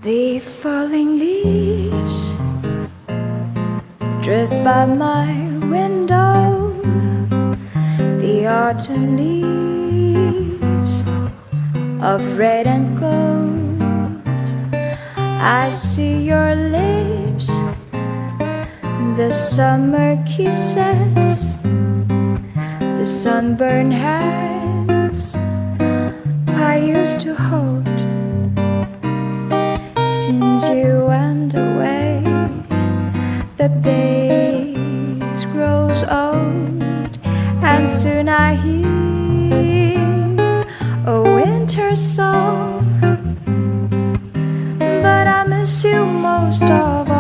The falling leaves drift by my window, the autumn leaves of red and gold. I see your lips, the summer kisses, the sunburned hands I used to hold. Since you went away, the days grows old, and soon I hear a winter song. But I miss you most of all.